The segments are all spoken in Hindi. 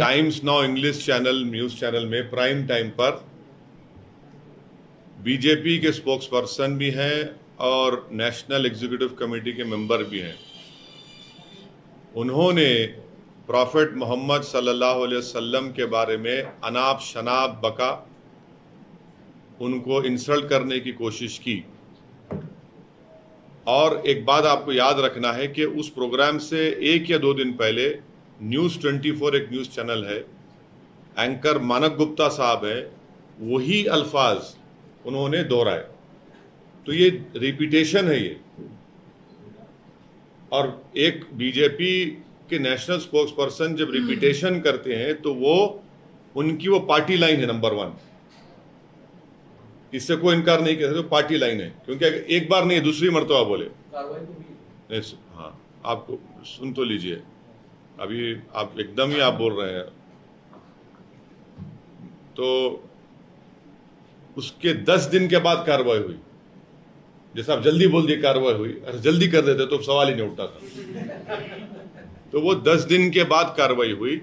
Times now English channel news channel में प्राइम टाइम पर बीजेपी के स्पोक्स पर्सन भी हैं और नेशनल एग्जीक्यूटिव कमेटी के मेंबर भी हैं। उन्होंने प्रॉफेट मोहम्मद सल्लल्लाहु अलैहि वसल्लम के बारे में अनाप शनाप बका, उनको इंसल्ट करने की कोशिश की। और एक बात आपको याद रखना है कि उस प्रोग्राम से 1 या 2 दिन पहले न्यूज़ 24 एक न्यूज़ चैनल है, एंकर मानक गुप्ता साहब है, वही अल्फाज उन्होंने दोहराए। तो ये रिपीटेशन है ये। और एक बीजेपी के नेशनल स्पोक्स पर्सन जब रिपीटेशन करते हैं तो उनकी वो पार्टी लाइन है नंबर 1। इससे कोई इनकार नहीं कर सकते, पार्टी लाइन है। क्योंकि एक बार नहीं, दूसरी मर्तबा बोले नहीं। हाँ, आपको सुन तो लीजिए, अभी आप एकदम ही आप बोल रहे हैं। तो उसके 10 दिन के बाद कार्रवाई हुई। जैसे आप जल्दी बोल दिए कार्रवाई हुई, अरे जल्दी कर देते तो सवाल ही नहीं उठता था। तो वो 10 दिन के बाद कार्रवाई हुई।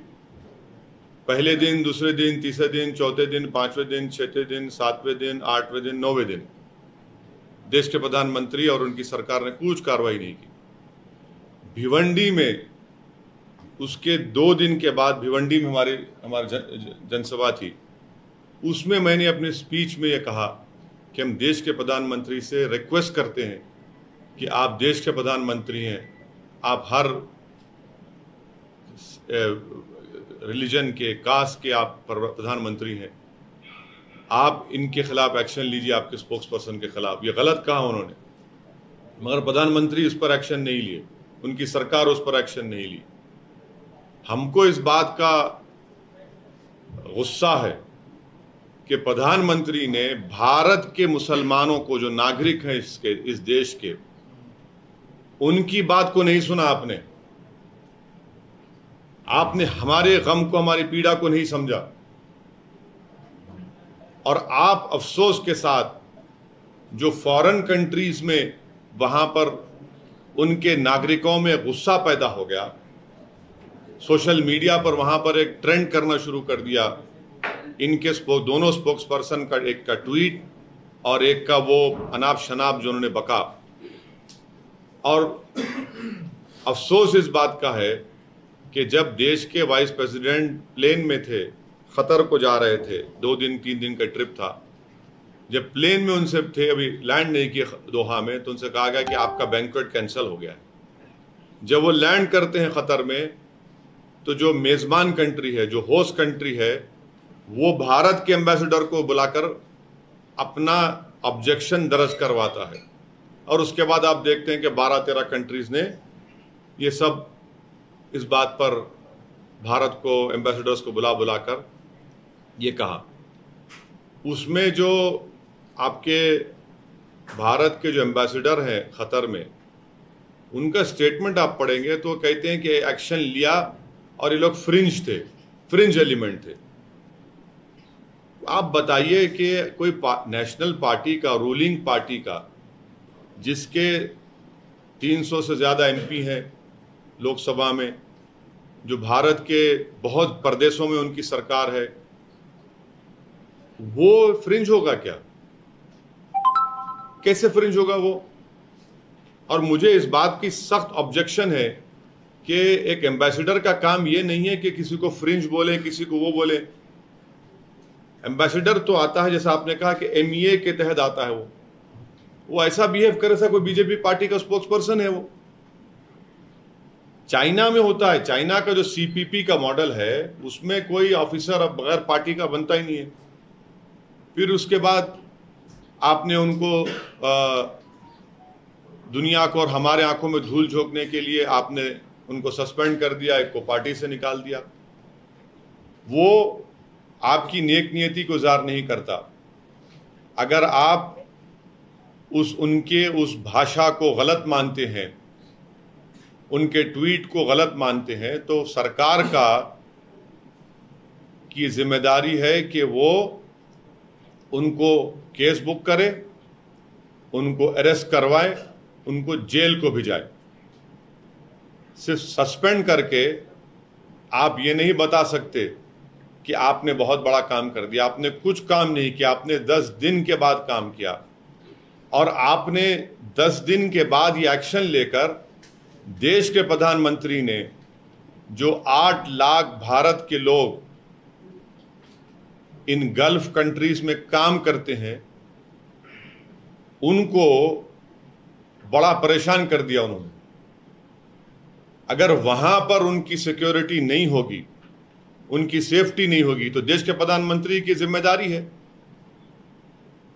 पहले दिन, दूसरे दिन, तीसरे दिन, चौथे दिन, 5वें दिन, 6वें दिन, 7वें दिन, 8वें दिन, 9वें दिन देश के प्रधानमंत्री और उनकी सरकार ने कुछ कार्रवाई नहीं की। भिवंडी में उसके 2 दिन के बाद, भिवंडी में हमारी जनसभा थी, उसमें मैंने अपने स्पीच में यह कहा कि हम देश के प्रधानमंत्री से रिक्वेस्ट करते हैं कि आप देश के प्रधानमंत्री हैं, आप हर रिलीजन के, कास्ट के आप प्रधानमंत्री हैं, आप इनके खिलाफ एक्शन लीजिए, आपके स्पोक्स पर्सन के खिलाफ। ये गलत कहा उन्होंने, मगर प्रधानमंत्री उस पर एक्शन नहीं लिए, उनकी सरकार उस पर एक्शन नहीं ली। हमको इस बात का गुस्सा है कि प्रधानमंत्री ने भारत के मुसलमानों को, जो नागरिक हैं इस देश के, उनकी बात को नहीं सुना। आपने हमारे गम को, हमारी पीड़ा को नहीं समझा। और आप अफसोस के साथ जो फॉरेन कंट्रीज में, वहां पर उनके नागरिकों में गुस्सा पैदा हो गया, सोशल मीडिया पर वहां पर एक ट्रेंड करना शुरू कर दिया। इनके दोनों स्पोक्स पर्सन का, एक का ट्वीट और एक का वो अनाप शनाप जो उन्होंने बका। और अफसोस इस बात का है कि जब देश के वाइस प्रेसिडेंट प्लेन में थे, कतर को जा रहे थे, 2 दिन 3 दिन का ट्रिप था, जब प्लेन में उनसे थे, अभी लैंड नहीं किए दोहा में, तो उनसे कहा गया कि आपका बैंक्वेट कैंसिल हो गया है। जब वो लैंड करते हैं कतर में, तो जो मेजबान कंट्री है, जो होस्ट कंट्री है, वो भारत के एम्बेसडर को बुलाकर अपना ऑब्जेक्शन दर्ज करवाता है। और उसके बाद आप देखते हैं कि 12-13 कंट्रीज ने ये सब इस बात पर भारत को, एम्बेसडर्स को बुलाकर ये कहा। उसमें जो आपके भारत के जो एम्बेसडर हैं कतर में, उनका स्टेटमेंट आप पढ़ेंगे तो कहते हैं कि एक्शन लिया और ये लोग फ्रिंज एलिमेंट थे। आप बताइए कि कोई नेशनल पार्टी का, रूलिंग पार्टी का, जिसके 300 से ज़्यादा एमपी हैं लोकसभा में, जो भारत के बहुत प्रदेशों में उनकी सरकार है, वो फ्रिंज होगा क्या? कैसे फ्रिंज होगा वो? और मुझे इस बात की सख्त ऑब्जेक्शन है कि एक एम्बेसडर का काम ये नहीं है कि किसी को फ्रिंज बोले, किसी को वो बोले। एम्बेसडर तो आता है, जैसा आपने कहा कि एमईए के तहत आता है, वो ऐसा बिहेव करे जैसा कोई बीजेपी पार्टी का स्पोक्स पर्सन है। वो चाइना में होता है, चाइना का जो सीपीपी का मॉडल है, उसमें कोई ऑफिसर अब बगैर पार्टी का बनता ही नहीं है। फिर उसके बाद आपने उनको दुनिया को और हमारे आंखों में धूल झोंकने के लिए आपने उनको सस्पेंड कर दिया, एक को पार्टी से निकाल दिया। वो आपकी नेक नियति को ज़ाहिर नहीं करता। अगर आप उनके उस भाषा को गलत मानते हैं, उनके ट्वीट को गलत मानते हैं, तो सरकार की जिम्मेदारी है कि वो उनको केस बुक करे, उनको अरेस्ट करवाए, उनको जेल को भिजाए। सिर्फ सस्पेंड करके आप ये नहीं बता सकते कि आपने बहुत बड़ा काम कर दिया। आपने कुछ काम नहीं किया, आपने 10 दिन के बाद काम किया, और आपने 10 दिन के बाद ये एक्शन लेकर देश के प्रधानमंत्री ने जो 8 लाख भारत के लोग इन गल्फ कंट्रीज में काम करते हैं उनको बड़ा परेशान कर दिया उन्होंने। अगर वहां पर उनकी सिक्योरिटी नहीं होगी, उनकी सेफ्टी नहीं होगी, तो देश के प्रधानमंत्री की जिम्मेदारी है।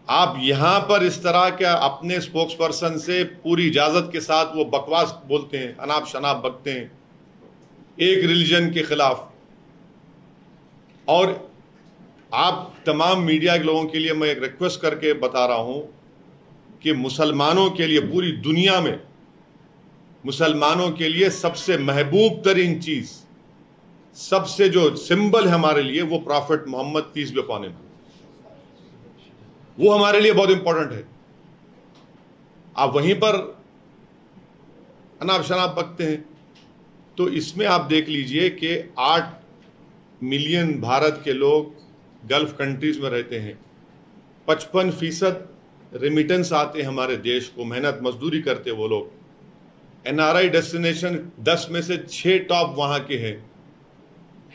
आप यहां पर इस तरह के अपने स्पोक्स पर्सन से पूरी इजाजत के साथ वो बकवास बोलते हैं, अनाप शनाप बकते हैं एक रिलीजन के खिलाफ। और आप तमाम मीडिया के लोगों के लिए मैं एक रिक्वेस्ट करके बता रहा हूं कि मुसलमानों के लिए, पूरी दुनिया में मुसलमानों के लिए सबसे महबूब तरीन चीज, सबसे जो सिंबल है हमारे लिए, वो prophet Muhammad peace be upon him, वो हमारे लिए बहुत इंपॉर्टेंट है। आप वहीं पर अनाप शनाप बकते हैं। तो इसमें आप देख लीजिए कि 8 मिलियन भारत के लोग गल्फ कंट्रीज में रहते हैं, 55% रेमिटेंस आते हैं हमारे देश को, मेहनत मजदूरी करते वो लोग। एनआरआई डेस्टिनेशन 10 में से 6 टॉप वहां के हैं।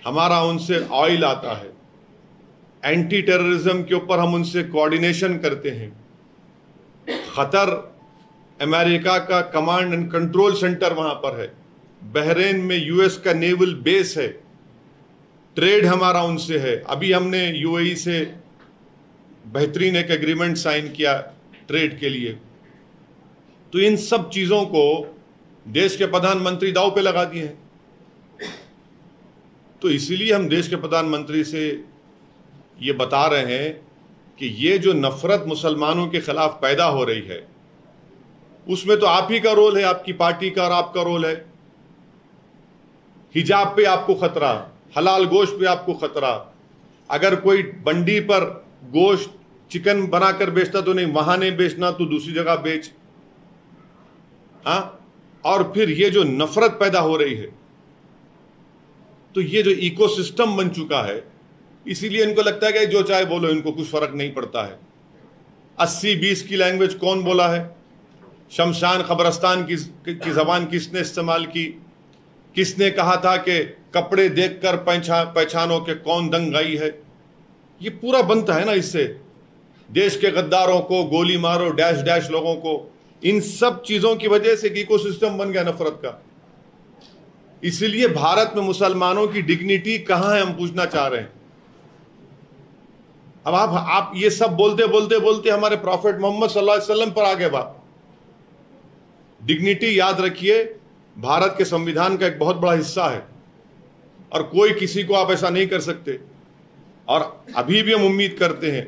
हमारा उनसे ऑयल आता है, एंटी टेररिज्म के ऊपर हम उनसे कोऑर्डिनेशन करते हैं। खतर अमेरिका का कमांड एंड कंट्रोल सेंटर वहां पर है, बहरीन में यूएस का नेवल बेस है, ट्रेड हमारा उनसे है। अभी हमने यूएई से बेहतरीन एक एग्रीमेंट साइन किया ट्रेड के लिए। तो इन सब चीजों को देश के प्रधानमंत्री दांव पे लगा दिए हैं। तो इसीलिए हम देश के प्रधानमंत्री से ये बता रहे हैं कि ये जो नफरत मुसलमानों के खिलाफ पैदा हो रही है, उसमें तो आप ही का रोल है, आपकी पार्टी का और आपका रोल है। हिजाब पे आपको खतरा, हलाल गोश्त पे आपको खतरा। अगर कोई बंडी पर गोश्त चिकन बनाकर बेचता तो नहीं, वहां नहीं बेचना तो दूसरी जगह बेच। हाँ, और फिर ये जो नफरत पैदा हो रही है, तो ये जो इकोसिस्टम बन चुका है, इसीलिए इनको लगता है कि जो चाहे बोलो, इनको कुछ फर्क नहीं पड़ता है। 80-20 की लैंग्वेज कौन बोला है? शमशान खबरस्तान की जबान किसने इस्तेमाल की? किसने कहा था कि कपड़े देखकर पहचानो के कौन दंगाई है? ये पूरा बनता है ना इससे, देश के गद्दारों को गोली मारो, डैश डैश लोगों को। इन सब चीजों की वजह से इकोसिस्टम बन गया नफरत का। इसलिए भारत में मुसलमानों की डिग्निटी कहां है, हम पूछना चाह रहे हैं। अब आप ये सब बोलते बोलते बोलते हमारे प्रॉफिट मोहम्मद सल्लल्लाहु अलैहि वसल्लम पर आ गए बात। डिग्निटी याद रखिए, भारत के संविधान का एक बहुत बड़ा हिस्सा है, और कोई किसी को आप ऐसा नहीं कर सकते। और अभी भी हम उम्मीद करते हैं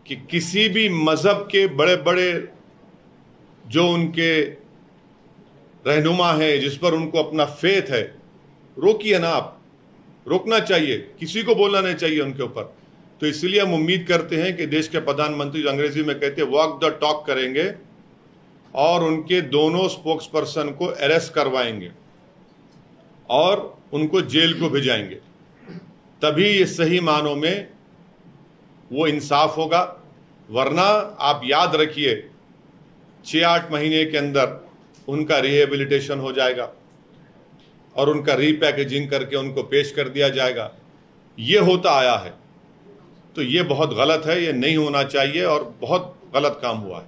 कि किसी भी मजहब के बड़े बड़े जो उनके रहनुमा है, जिस पर उनको अपना फेथ है, रोकिए ना आप, रोकना चाहिए, किसी को बोलना नहीं चाहिए उनके ऊपर। तो इसलिए हम उम्मीद करते हैं कि देश के प्रधानमंत्री, जो अंग्रेजी में कहते हैं वॉक द टॉक, करेंगे और उनके दोनों स्पोक्स पर्सन को अरेस्ट करवाएंगे और उनको जेल को भेजाएंगे। तभी ये सही मानों में वो इंसाफ होगा। वरना आप याद रखिए, 6-8 महीने के अंदर उनका रिहेबिलिटेशन हो जाएगा और उनका रीपैकेजिंग करके उनको पेश कर दिया जाएगा। ये होता आया है। तो ये बहुत गलत है, ये नहीं होना चाहिए और बहुत गलत काम हुआ है।